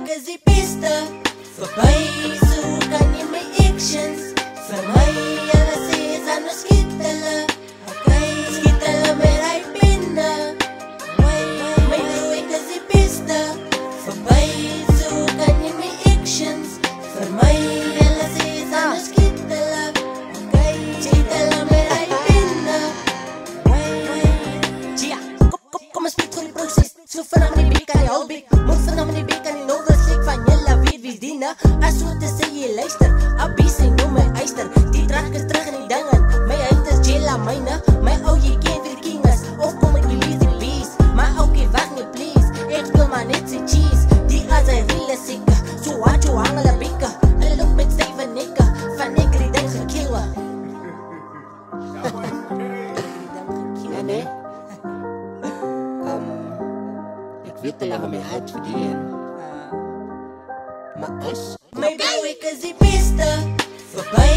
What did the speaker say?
week is die beste. Verby, so kan jy my actions. Vir my, hulle sê is anders skiet hulle. Skiet hulle met hy pinde. My week is die beste. Verby, so kan jy my actions. Vir my, hulle sê is anders skiet hulle. Skiet hulle met hy pinde. Tja, kom ons speed voor die proces. So vanaf die beek aan die halbeek. Moet vanaf die beek aan die nogal slik van julle weet wie diene. As so te sê jy luister, Abie sy noem my eister. Die draak is terug in die dingen. My huid is Jella myne. My ou jy ken wie die king is. Of kom ek release die beast. My oukie wacht nie please. Ek speel maar net sy cheese. Die as hy reele sikke. So wat jou hang hulle bieke. Hulle loop met styve nekke. Van ek die ding gekieuwe. Ja nee. Ek weet hulle gaan my hart verdien. Maar as my week is die beste. Verby,